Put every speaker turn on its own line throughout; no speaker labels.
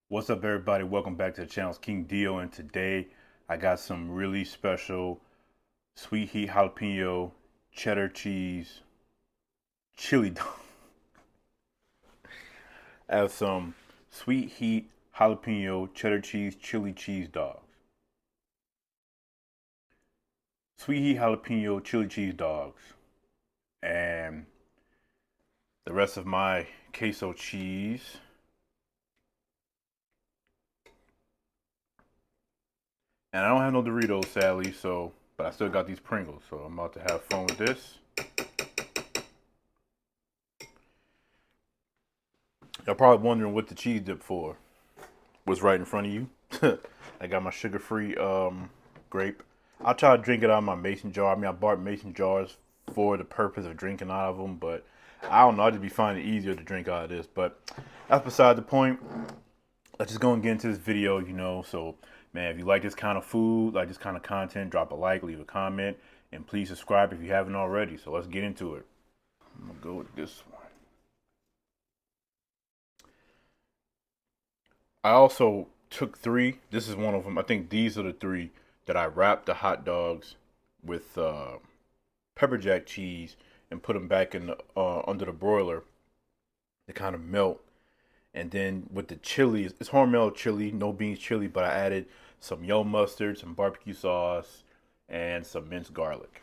What's up, everybody? Welcome back to the channel. It's King Dio, and today I got some really special sweet heat jalapeno cheddar cheese chili dog. I have some sweet heat jalapeno cheddar cheese chili cheese dogs. Sweet heat jalapeno chili cheese dogs, and the rest of my queso cheese. And I don't have no Doritos, sadly, but I still got these Pringles, so I'm about to have fun with this. Y'all probably wondering what the cheese dip for. Was right in front of you. I got my sugar-free grape. I'll try to drink it out of my mason jar. I mean, I bought mason jars for the purpose of drinking out of them, but I don't know. I just be finding it easier to drink out of this. But that's beside the point. Let's just go and get into this video. So, man, if you like this kind of food, like this kind of content, drop a like, leave a comment, and please subscribe if you haven't already. So let's get into it. I'm gonna go with this one. I also took three. This is one of them. I think these are the three that I wrapped the hot dogs with pepper jack cheese and put them back in under the broiler to kind of melt. And then with the chili, it's Hormel chili, no beans chili, but I added some yellow mustard, some barbecue sauce, and some minced garlic.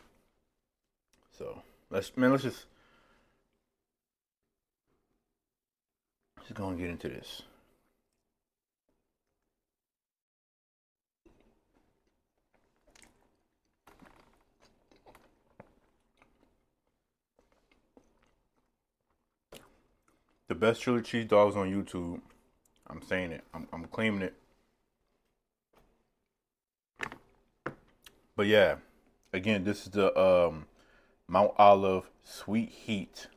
So let's just go and get into this. The best chili cheese dogs on YouTube. I'm saying it. I'm claiming it. But yeah, again, this is the Mount Olive Sweet Heat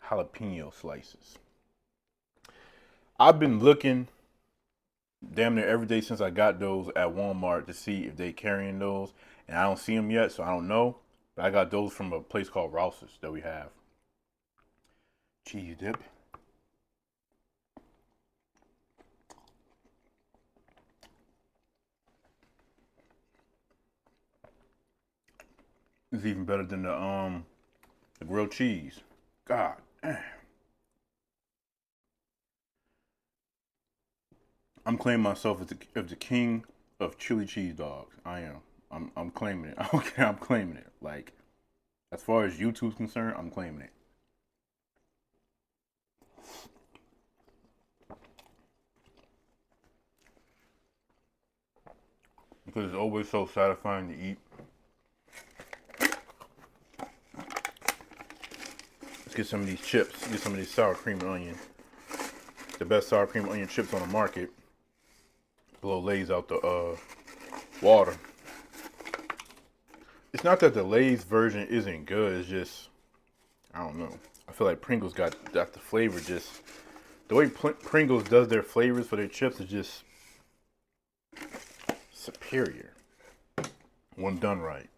jalapeno slices. I've been looking damn near every day since I got those at Walmart to see if they carrying those, and I don't see them yet, so I don't know. But I got those from a place called Rouse's that we have. Cheese dip. It's even better than the grilled cheese. God damn. I'm claiming myself as the king of chili cheese dogs. I am. I'm claiming it. Okay, I'm claiming it. Like, as far as YouTube's concerned, I'm claiming it. Because it's always so satisfying to eat. Let's get some of these chips. Get some of these sour cream and onion. The best sour cream and onion chips on the market. Blow Lay's out the water. It's not that the Lay's version isn't good. It's just, I don't know. I feel like Pringles got the flavor just, the way Pringles does their flavors for their chips is just superior when done right.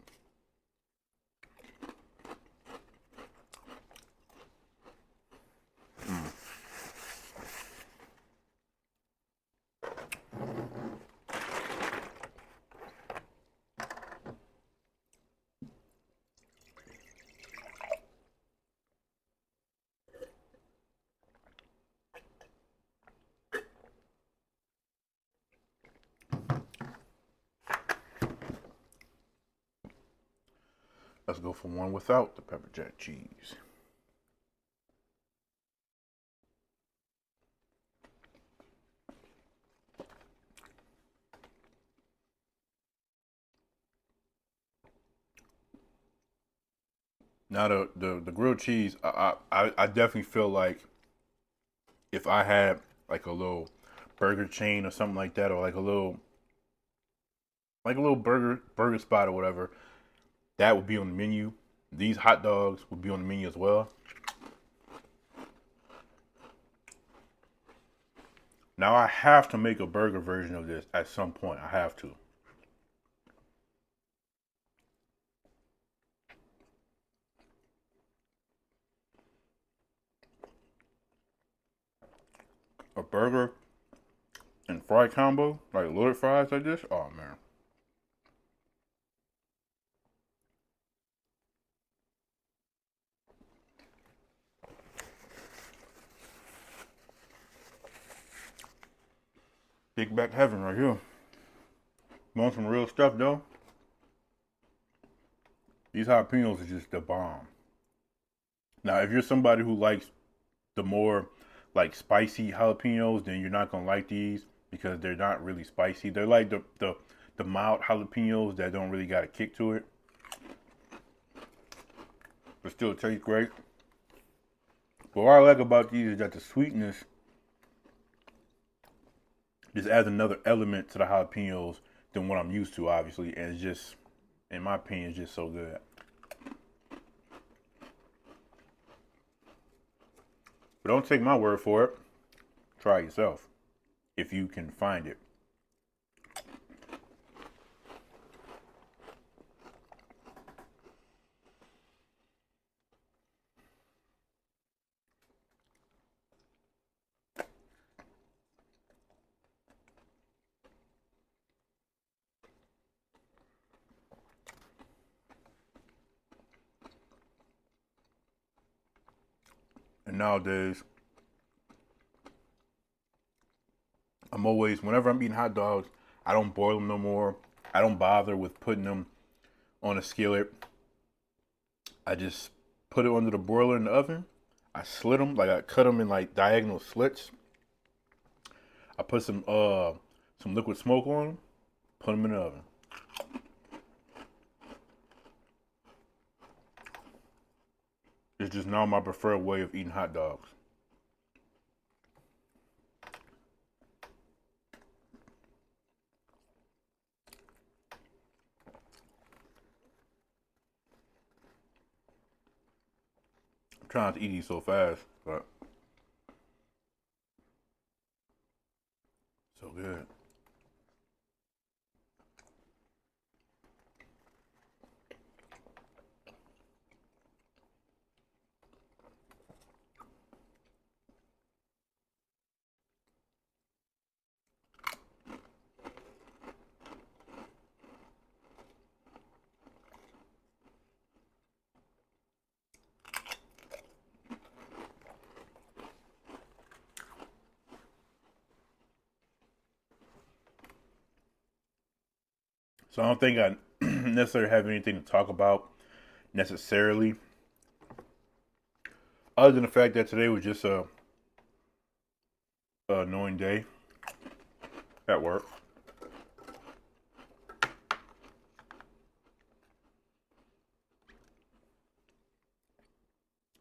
Let's go for one without the pepper jack cheese. Now the grilled cheese, I definitely feel like if I had like a little burger chain or something like that, or like a little burger spot or whatever, that would be on the menu. These hot dogs would be on the menu as well. Now I have to make a burger version of this at some point. I have to. A burger and fry combo, like loaded fries like this. Oh man. Big back heaven right here. Want some real stuff though? These jalapenos are just the bomb. Now, if you're somebody who likes the more like spicy jalapenos, then you're not gonna like these because they're not really spicy. They're like the mild jalapenos that don't really got a kick to it, but still taste great. But what I like about these is that the sweetness just adds another element to the jalapenos than what I'm used to, obviously, and it's just, in my opinion, it's just so good. But don't take my word for it. Try it yourself if you can find it. And nowadays, I'm always, whenever I'm eating hot dogs, I don't boil them no more. I don't bother with putting them on a skillet. I just put it under the broiler in the oven. I slit them, like I cut them in like diagonal slits. I put some liquid smoke on them, put them in the oven. It's just now my preferred way of eating hot dogs. I'm trying to eat these so fast, but so good. So I don't think I necessarily have anything to talk about necessarily, other than the fact that today was just a annoying day at work.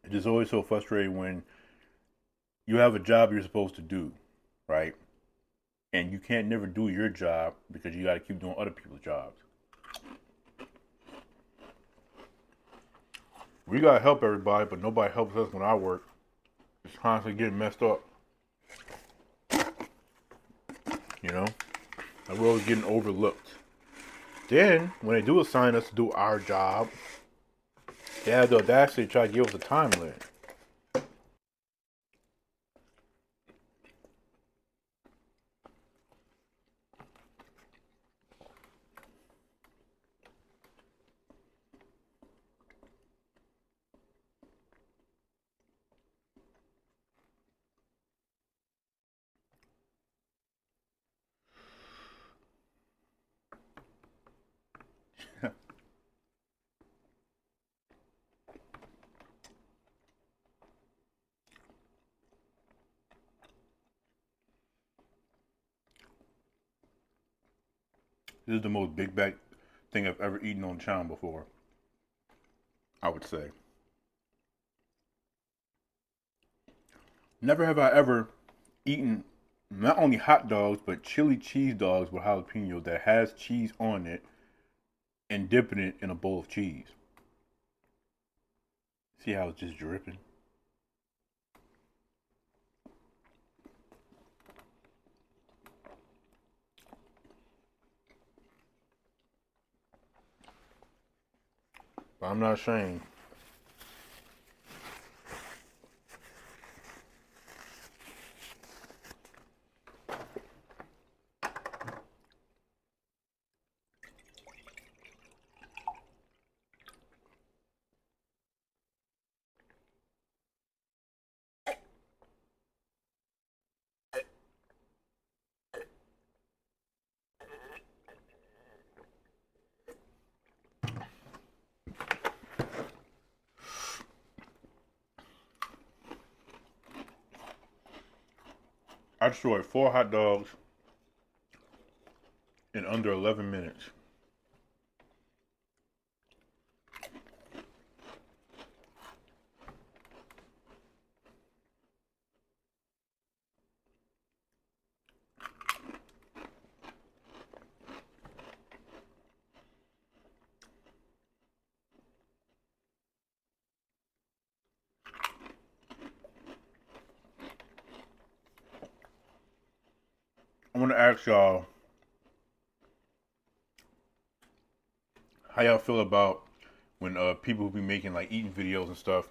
It's just always so frustrating when you have a job you're supposed to do, right? And you can't never do your job because you got to keep doing other people's jobs. We got to help everybody, but nobody helps us when our work is constantly getting messed up. You know? And we're always getting overlooked. Then, when they do assign us to do our job, they have the audacity to try to give us a time limit. This is the most big bag thing I've ever eaten on the channel before, I would say. Never have I ever eaten not only hot dogs, but chili cheese dogs with jalapeno that has cheese on it and dipping it in a bowl of cheese. See how it's just dripping? But I'm not ashamed. I destroyed 4 hot dogs in under 11 minutes. I want to ask y'all how y'all feel about when people who be making like eating videos and stuff,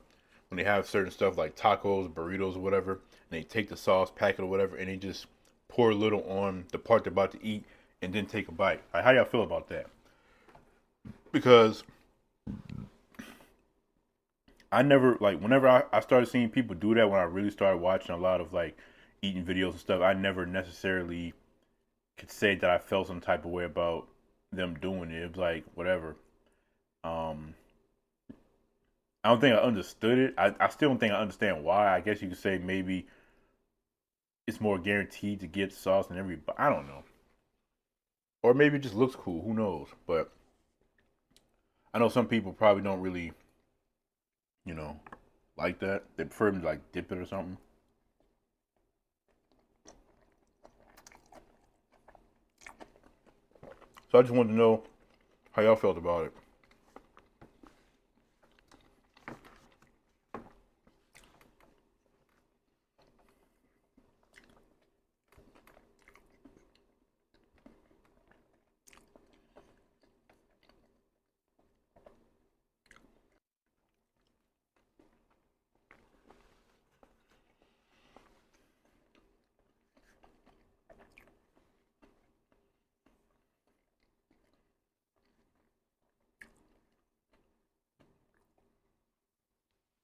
when they have certain stuff like tacos, burritos, or whatever, and they take the sauce packet or whatever, and they just pour a little on the part they're about to eat, and then take a bite. Like, how y'all feel about that? Because I never like whenever I started seeing people do that when I really started watching a lot of like eating videos and stuff, I never necessarily could say that I felt some type of way about them doing it. It was like whatever. Um, I don't think I understood it. I still don't think I understand why. I guess you could say maybe it's more guaranteed to get sauce and every. But I don't know. Or maybe it just looks cool. Who knows? But I know some people probably don't really, you know, like that. They prefer to like dip it or something. So I just wanted to know how y'all felt about it.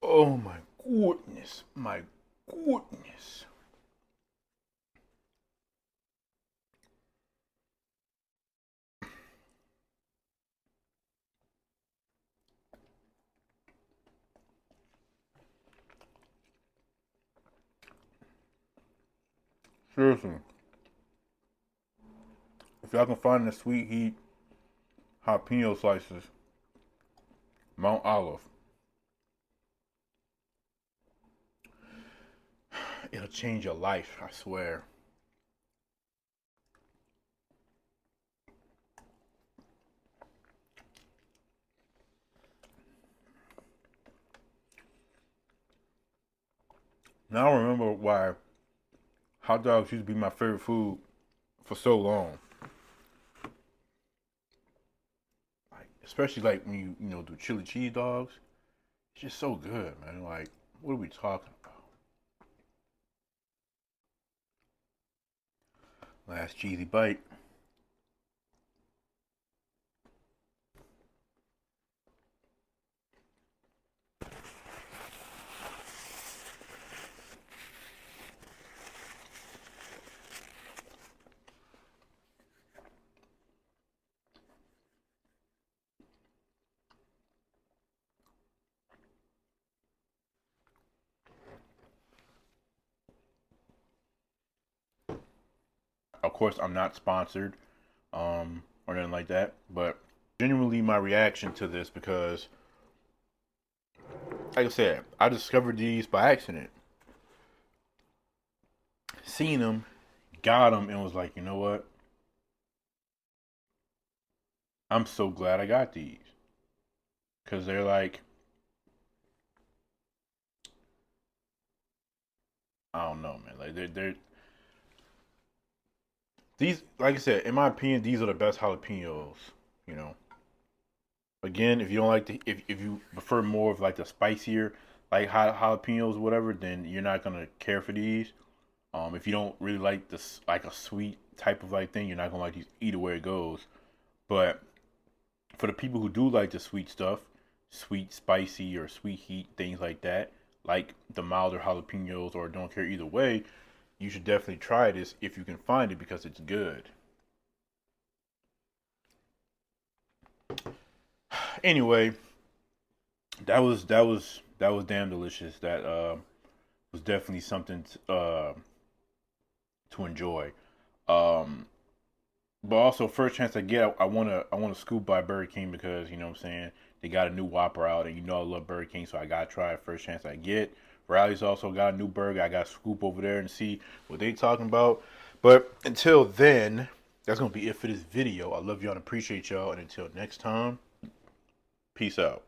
Oh my goodness. My goodness. Seriously. If y'all can find the sweet heat jalapeno slices, Mount Olive, it'll change your life, I swear. Now I remember why hot dogs used to be my favorite food for so long. Like, especially like when you know do chili cheese dogs. It's just so good, man. Like, what are we talking about? Last cheesy bite. Of course, I'm not sponsored, or nothing like that, but genuinely my reaction to this because, like I said, I discovered these by accident. Seen them, got them, and was like, you know what? I'm so glad I got these because they're like, I don't know, man. Like they're these. Like I said, in my opinion, these are the best jalapenos. You know, again, if you don't like the if you prefer more of like the spicier like hot jalapenos or whatever, then you're not gonna care for these. If you don't really like this like a sweet type of like thing, you're not gonna like these either way it goes. But for the people who do like the sweet stuff, sweet, spicy, or sweet heat, things like that, like the milder jalapenos or don't care either way, you should definitely try this if you can find it because it's good. Anyway, that was damn delicious. That was definitely something to to enjoy. Um, but also, first chance I get, I want to scoop by Burger King because you know what I'm saying, they got a new Whopper out, and you know I love Burger King, so I gotta try it first chance I get. Riley's also got a new burger. I got to scoop over there and see what they talking about. But until then, that's gonna be it for this video. I love y'all and appreciate y'all, and until next time, peace out.